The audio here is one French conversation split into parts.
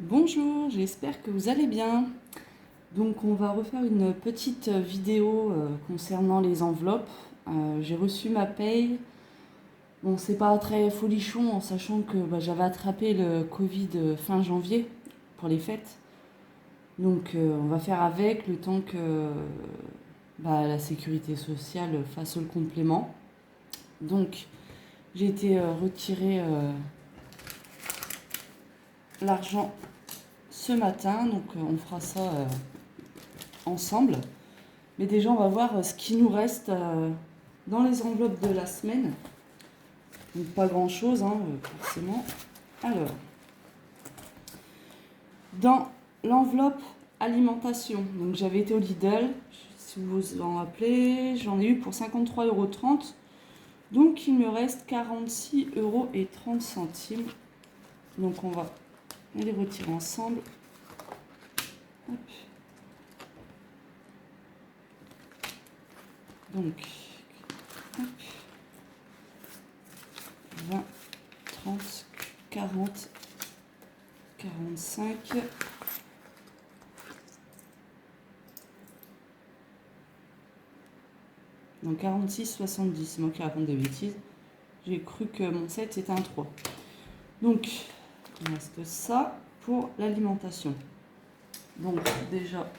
Bonjour, j'espère que vous allez bien. Donc on va refaire une petite vidéo concernant les enveloppes. J'ai reçu ma paye. Bon, c'est pas très folichon en sachant que j'avais attrapé le Covid fin janvier pour les fêtes. Donc on va faire avec le temps que la sécurité sociale fasse le complément. Donc j'ai été retirer l'argent ce matin. Donc on fera ça ensemble. Mais déjà, on va voir ce qui nous reste dans les enveloppes de la semaine. Donc pas grand-chose, hein, forcément. Alors, dans l'enveloppe alimentation, donc j'avais été au Lidl, si vous vous en rappelez, j'en ai eu pour 53,30 €. Donc il me reste 46,30 €. Donc on va les retirer ensemble. Hop. Donc, hop. 20, 30, 40, 45. Donc 46,70. C'est moi qui raconte des bêtises. J'ai cru que mon 7 c'était un 3. Donc, il reste ça pour l'alimentation. Donc déjà,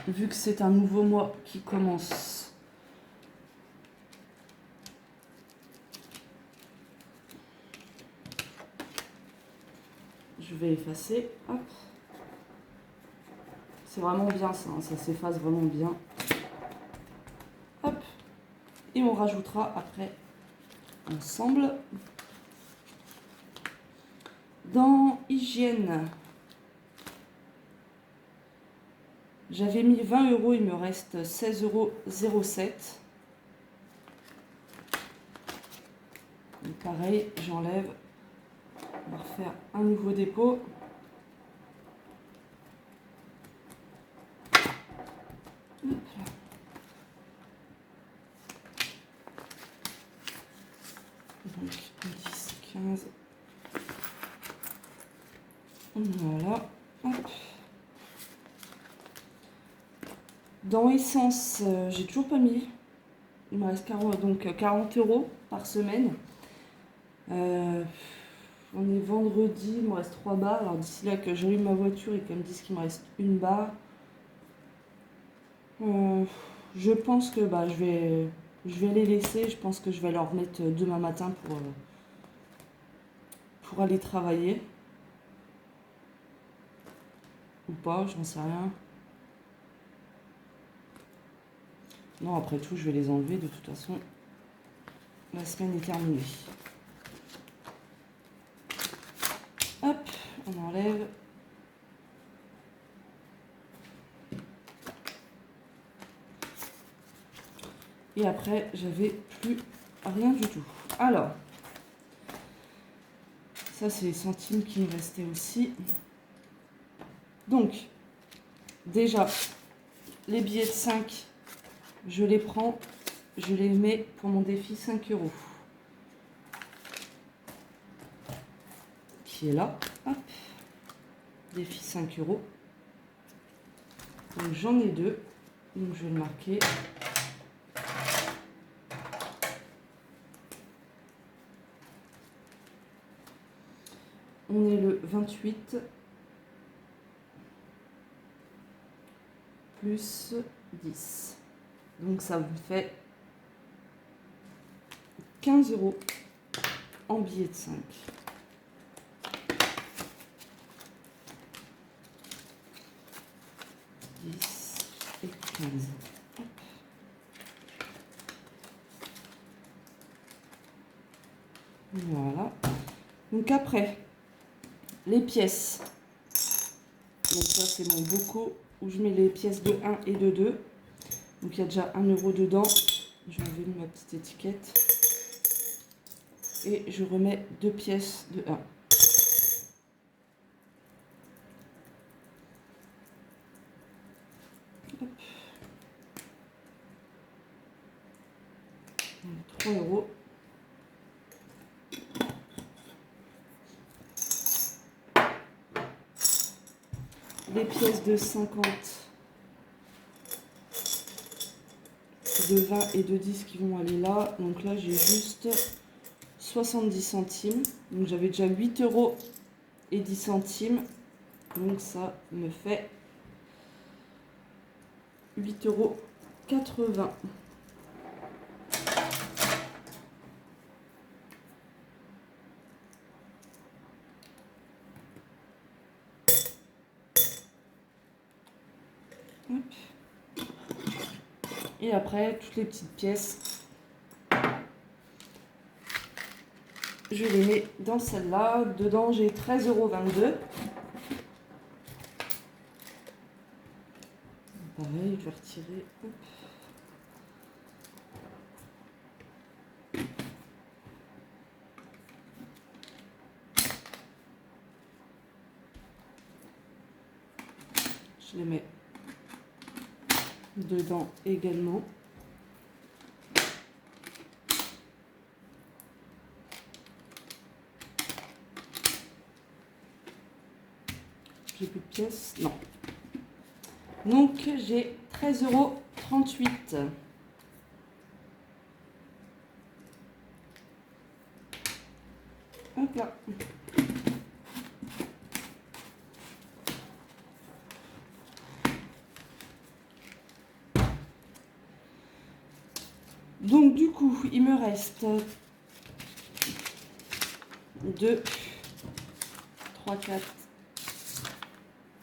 vu que c'est un nouveau mois qui commence, je vais effacer. Hop. C'est vraiment bien ça, hein, ça s'efface vraiment bien. Hop. Et on rajoutera après ensemble. Dans hygiène, j'avais mis 20 €, il me reste 16,07 €. Donc pareil, j'enlève. On va refaire un nouveau dépôt. Hop là. Donc 10, 15. Voilà. Hop. Dans essence, j'ai toujours pas mis. Il me reste 40 € par semaine. On est vendredi, il me reste 3 barres. Alors d'ici là que j'allume ma voiture et qu'elle me dise qu'il me reste une barre, je pense que je vais les laisser. Je pense que je vais leur remettre demain matin pour aller travailler. Ou pas, j'en sais rien. Non, après tout, je vais les enlever. De toute façon, la semaine est terminée. Hop, on enlève. Et après, j'avais plus rien du tout. Alors, ça, c'est les centimes qui me restaient aussi. Donc, déjà, les billets de 5, je les prends, je les mets pour mon défi 5 €. Qui est là. Hop. Défi 5 €. Donc, j'en ai 2. Donc, je vais le marquer. On est le 28 plus 10. Donc ça vous fait 15 € en billets de 5. Et 15. Hop. Voilà. Donc après, les pièces. Donc ça c'est mon boco où je mets les pièces de 1 et de 2. Donc il y a déjà 1 € dedans. Je vais enlever ma petite étiquette. Et je remets 2 pièces de 1. Hop. 3 €. les pièces de 50, de 20 et de 10 qui vont aller là. Donc là, j'ai juste 70 centimes. Donc j'avais déjà 8 euros et 10 centimes. Donc ça me fait 8,80 €. Hop. Et après, toutes les petites pièces, je les mets dans celle-là. Dedans, j'ai 13,22 €. Pareil, je vais retirer. Hop. Je les mets dedans également. J'ai plus de pièces. Non. Donc j'ai 13,38 €. Hop là. Donc du coup, il me reste 2, 3, 4,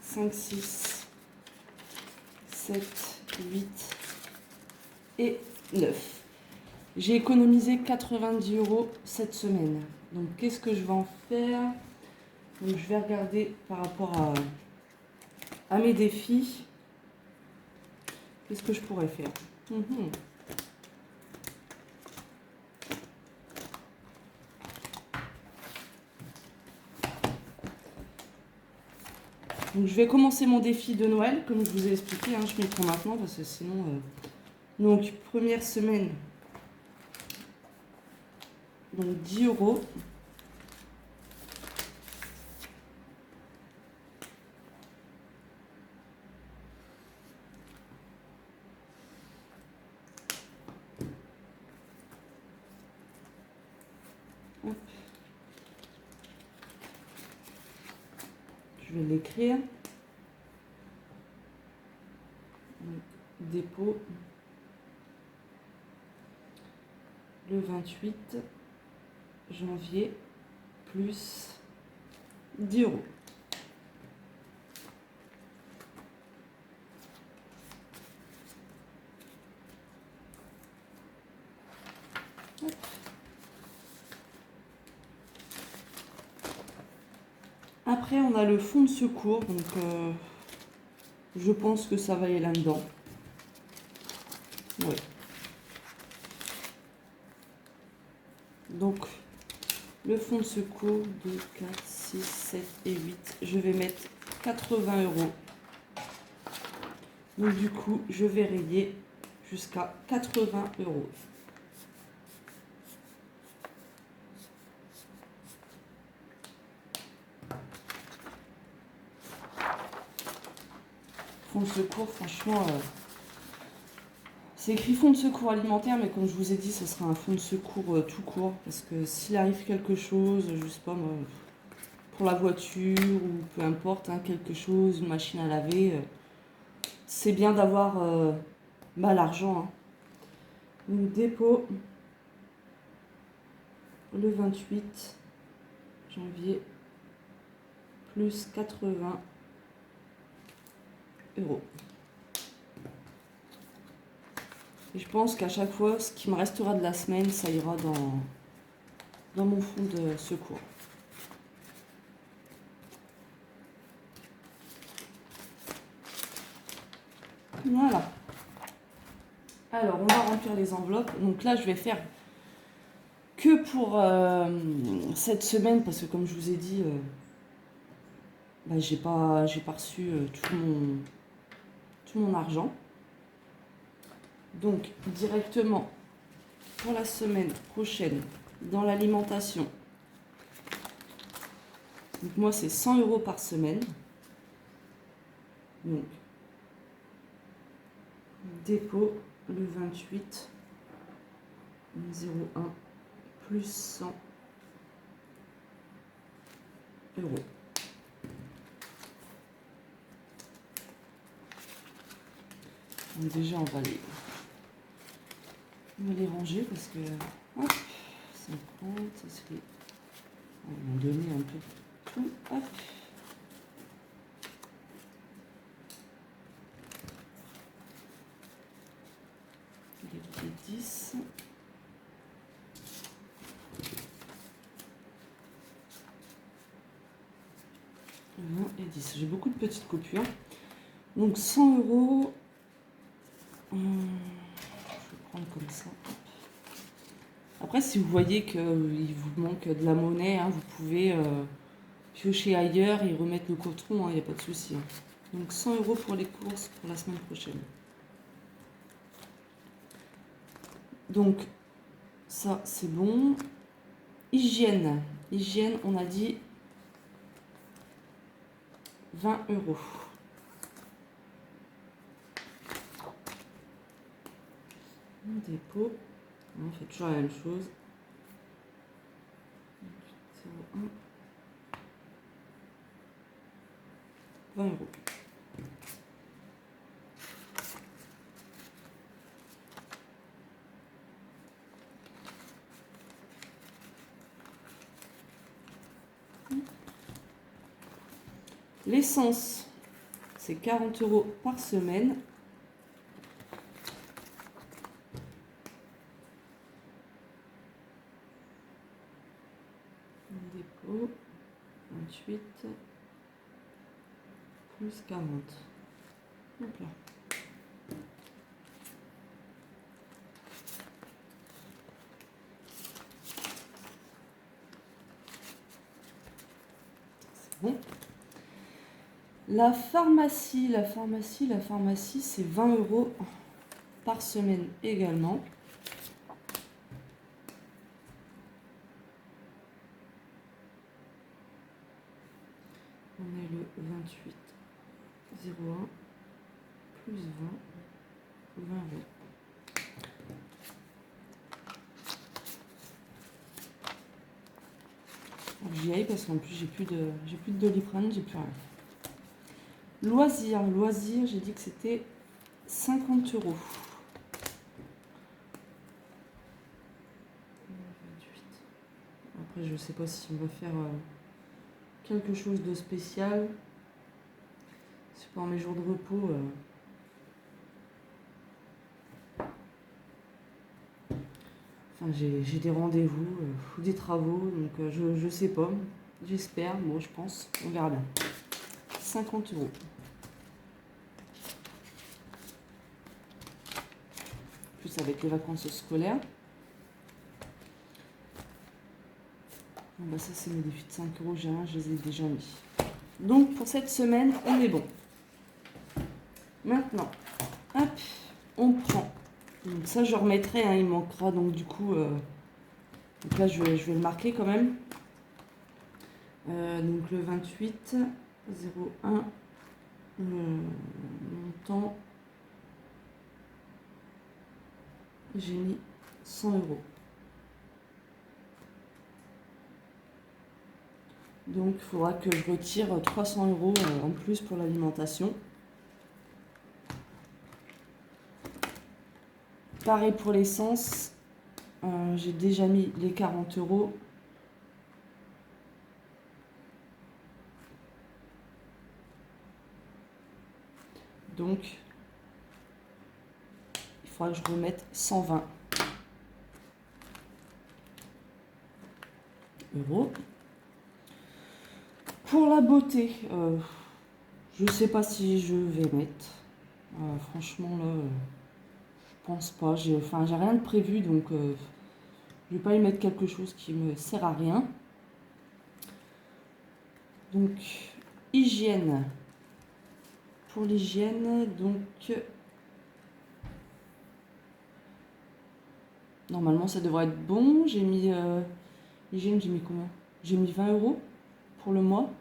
5, 6, 7, 8 et 9. J'ai économisé 90 € cette semaine. Donc qu'est-ce que je vais en faire? Donc je vais regarder par rapport à mes défis. Qu'est-ce que je pourrais faire? Donc je vais commencer mon défi de Noël, comme je vous ai expliqué, hein, je m'y prends maintenant parce que sinon... Donc première semaine, donc 10 €. Hop. Je vais l'écrire. Dépôt le 28 janvier plus 10 €. Hop. Après, on a le fonds de secours, donc je pense que ça va aller là-dedans. Ouais. Donc, le fonds de secours, 2, 4, 6, 7 et 8, je vais mettre 80 €. Donc, du coup, je vais rayer jusqu'à 80 €. Fonds de secours, franchement, c'est écrit fonds de secours alimentaire, mais comme je vous ai dit, ce sera un fonds de secours tout court. Parce que s'il arrive quelque chose, je sais pas moi, pour la voiture ou peu importe, hein, quelque chose, une machine à laver, c'est bien d'avoir l'argent. Hein. Donc dépôt le 28 janvier plus 80 €. Et je pense qu'à chaque fois, ce qui me restera de la semaine, ça ira dans mon fonds de secours. Voilà. Alors, on va remplir les enveloppes. Donc là, je vais faire que pour cette semaine, parce que comme je vous ai dit, j'ai pas reçu tout mon argent. Donc, directement pour la semaine prochaine, dans l'alimentation. Donc moi, c'est 100 € par semaine. Donc, dépôt le 28 01 plus 100 €. Donc déjà on va les ranger parce que hop, 50, ça serait. On va donner un peu tout. Hop. Les 10. Et 10. J'ai beaucoup de petites coupures. Donc 100 €. Je vais prendre comme ça. Après, si vous voyez qu'il vous manque de la monnaie, hein, vous pouvez piocher ailleurs et remettre le coton, il n'y a pas de souci. Hein. Donc 100 € pour les courses pour la semaine prochaine. Donc ça c'est bon. Hygiène. Hygiène, on a dit 20 €. Dépôt. On fait toujours la même chose. 0,1. 20 €. L'essence, c'est 40 € par semaine. Dépôt, 28, plus 40. Hop là. C'est bon. La pharmacie, c'est 20 € par semaine également. On est le 28 01 plus 20 €. J'y aille parce qu'en plus j'ai plus de Doliprane, j'ai plus rien. Loisirs, j'ai dit que c'était 50 €. Après je sais pas si on va faire quelque chose de spécial. C'est pendant mes jours de repos. Enfin, j'ai des rendez-vous ou des travaux, donc je sais pas. J'espère, bon je pense, on verra bien. 50 €. Plus avec les vacances scolaires. Bon, bah ça c'est mes défis de 5 €, j'ai rien, je les ai déjà mis. Donc pour cette semaine, on est bon. Maintenant, hop, on prend. Donc ça je remettrai, hein, il manquera donc du coup. Donc là je vais le marquer quand même. Donc le 28 01 montant. J'ai mis 100 €. Donc il faudra que je retire 300 € en plus pour l'alimentation. Pareil pour l'essence, j'ai déjà mis les 40 €. Donc il faudra que je remette 120 €. Pour la beauté, je sais pas si je vais mettre. Franchement là, je pense pas. J'ai rien de prévu, donc je vais pas y mettre quelque chose qui me sert à rien. Donc hygiène. Pour l'hygiène, donc normalement ça devrait être bon. J'ai mis hygiène, j'ai mis combien? J'ai mis 20 € pour le mois,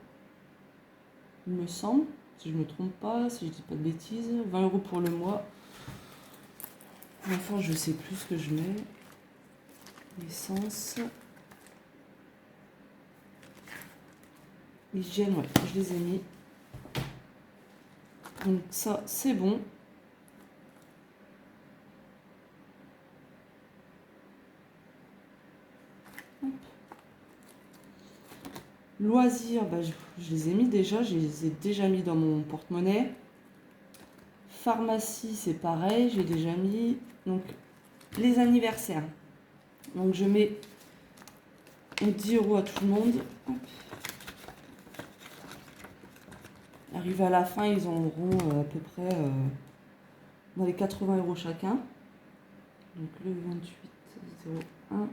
il me semble, Si je me trompe pas, si je dis pas de bêtises. 20 € pour le mois. Enfin, je sais plus ce que je mets. Essence. Hygiène, ouais, je les ai mis. Donc ça, c'est bon. Hop. Loisirs, bah, je les ai mis déjà. Je les ai déjà mis dans mon porte-monnaie. Pharmacie, c'est pareil, j'ai déjà mis. Donc, les anniversaires. Donc, je mets 10 € à tout le monde. Hop. Arrivé à la fin, ils en auront à peu près dans les 80 € chacun. Donc, le 28,01,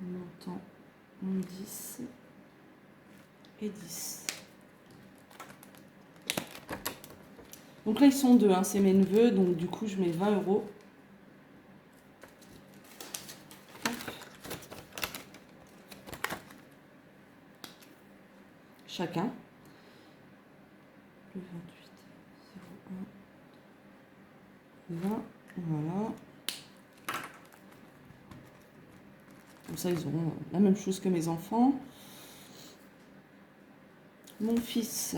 montant 10 et 10. Donc là, ils sont deux, hein, c'est mes neveux. Donc, du coup, je mets 20 €. Chacun. Le 28,01, 20, voilà. Comme ça, ils auront la même chose que mes enfants. Mon fils.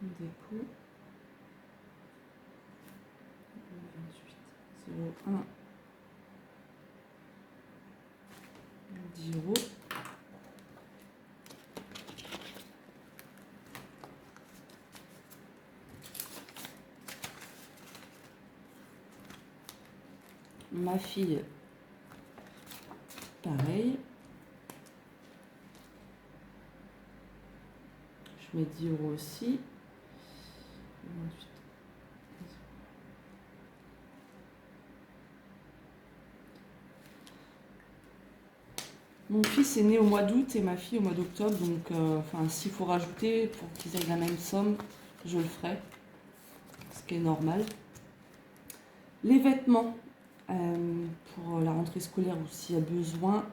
Dépôt. 28,01. 10 €. Ma fille, pareil. Je mets 10 € aussi. 28. Mon fils est né au mois d'août et ma fille au mois d'octobre. Donc, s'il faut rajouter pour qu'ils aient la même somme, je le ferai. Ce qui est normal. Les vêtements, pour la rentrée scolaire ou s'il y a besoin,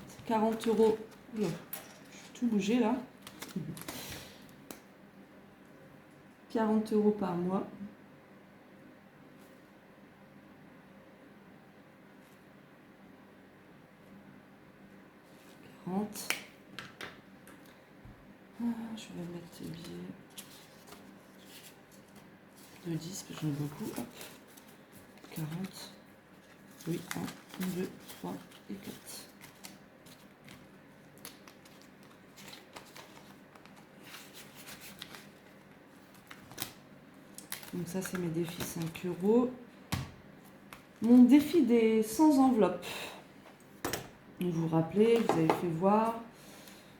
c'est 40 €. Oula, je suis tout bougé là. 40 € par mois. Je vais mettre les billets de 10 parce que j'en ai beaucoup. Hop. 40. Oui, 1, 2, 3 et 4. Donc ça, c'est mes défis 5 €. Mon défi des 100 enveloppes. Vous vous rappelez, vous avez fait voir.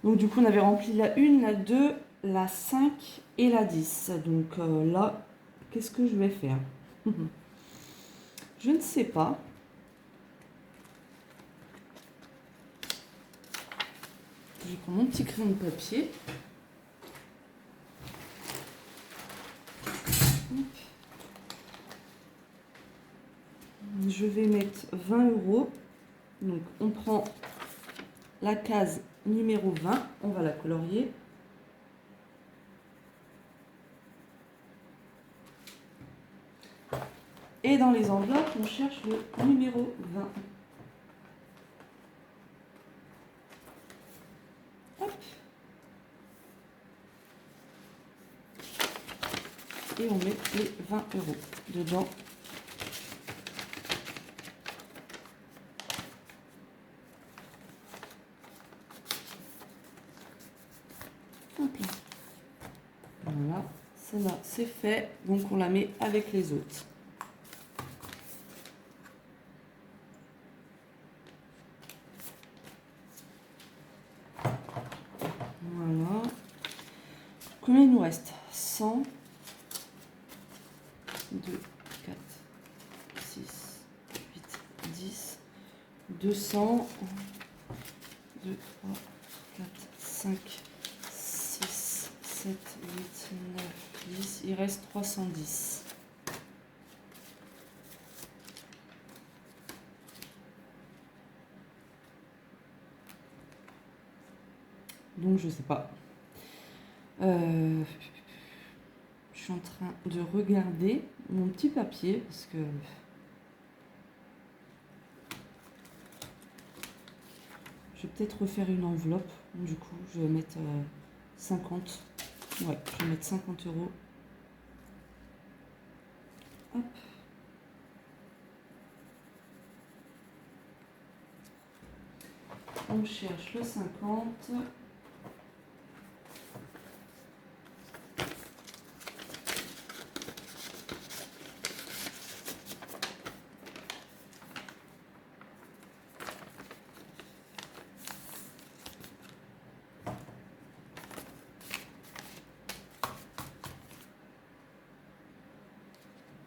Donc du coup, on avait rempli la 1, la 2, la 5 et la 10. Donc là, qu'est-ce que je vais faire? Je ne sais pas. Je vais prendre mon petit crayon de papier. Je vais mettre 20 €. Donc on prend la case numéro 20, on va la colorier. Et dans les enveloppes, on cherche le numéro 20. Hop. Et on met les 20 € dedans. Hop là. Voilà, celle-là c'est fait, donc on la met avec les autres. Voilà. Combien il nous reste? 100, 2, 4, 6, 8, 10, 200, 2, 3, 4, 5, 6, 7, 8, 9, 10. Il reste 310. Donc je sais pas. Je suis en train de regarder mon petit papier parce que je vais peut-être refaire une enveloppe. Du coup, je vais mettre 50. Ouais, je vais mettre 50 euros. Hop. On cherche le 50.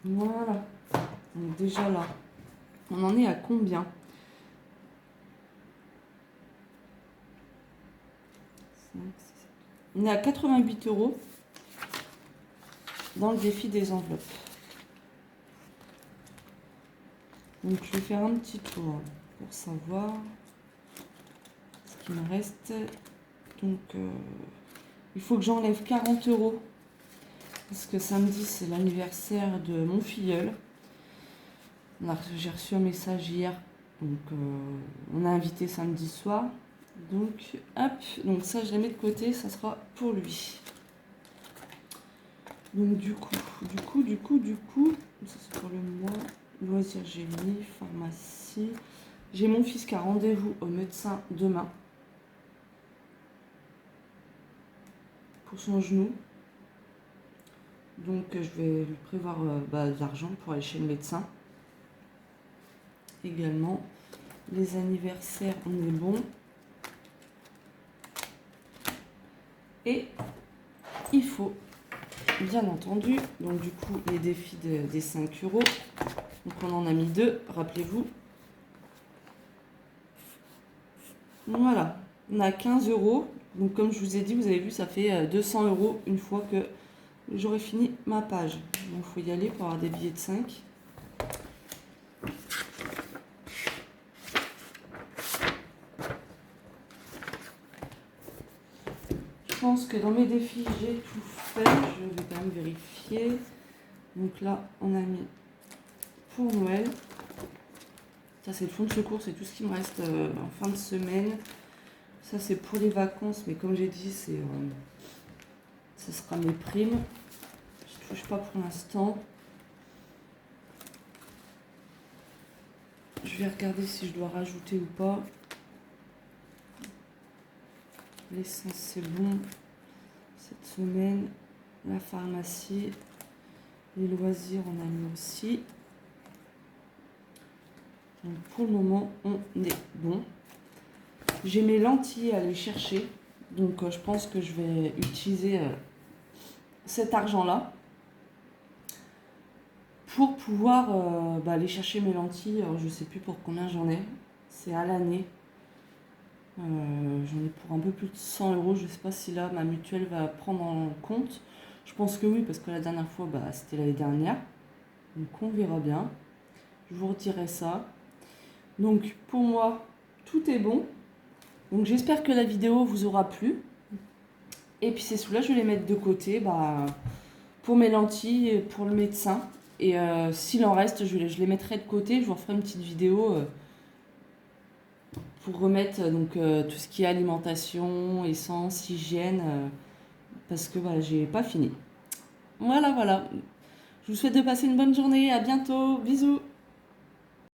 Voilà. Donc déjà là, on en est à combien? On est à 88 euros dans le défi des enveloppes. Donc je vais faire un petit tour pour savoir ce qu'il me reste. Donc il faut que j'enlève 40 euros parce que samedi c'est l'anniversaire de mon filleul. J'ai reçu un message hier, donc on a invité samedi soir. Donc hop, donc ça je la mets de côté, ça sera pour lui. Donc du coup, ça c'est pour le mois. Loisirs, j'ai mis, pharmacie. J'ai mon fils qui a rendez-vous au médecin demain pour son genou. Donc je vais lui prévoir de l'argent pour aller chez le médecin. Également, les anniversaires, on est bon. Et il faut, bien entendu, donc du coup, les défis des 5 euros. Donc on en a mis 2, rappelez-vous. Voilà, on a 15 euros. Donc comme je vous ai dit, vous avez vu, ça fait 200 euros une fois que j'aurai fini ma page. Donc il faut y aller pour avoir des billets de 5. Je pense que dans mes défis, j'ai tout fait. Je vais quand même vérifier. Donc là, on a mis pour Noël. Ça, c'est le fonds de secours, c'est tout ce qui me reste en fin de semaine. Ça, c'est pour les vacances, mais comme j'ai dit, ce sera mes primes. Je touche pas pour l'instant. Je vais regarder si je dois rajouter ou pas. L'essence, c'est bon. Cette semaine, la pharmacie, les loisirs, on a mis aussi. Donc pour le moment, on est bon. J'ai mes lentilles à aller chercher. Donc je pense que je vais utiliser cet argent-là pour pouvoir aller chercher mes lentilles. Alors, je ne sais plus pour combien j'en ai. C'est à l'année. J'en ai pour un peu plus de 100 euros. Je ne sais pas si là, ma mutuelle va prendre en compte. Je pense que oui, parce que la dernière fois, c'était l'année dernière. Donc, on verra bien. Je vous redirai ça. Donc, pour moi, tout est bon. Donc, j'espère que la vidéo vous aura plu. Et puis, ces sous-là, je vais les mettre de côté pour mes lentilles et pour le médecin. Et s'il en reste, je les mettrai de côté. Je vous referai une petite vidéo pour remettre tout ce qui est alimentation, essence, hygiène, parce que j'ai pas fini. Voilà. Je vous souhaite de passer une bonne journée. À bientôt. Bisous.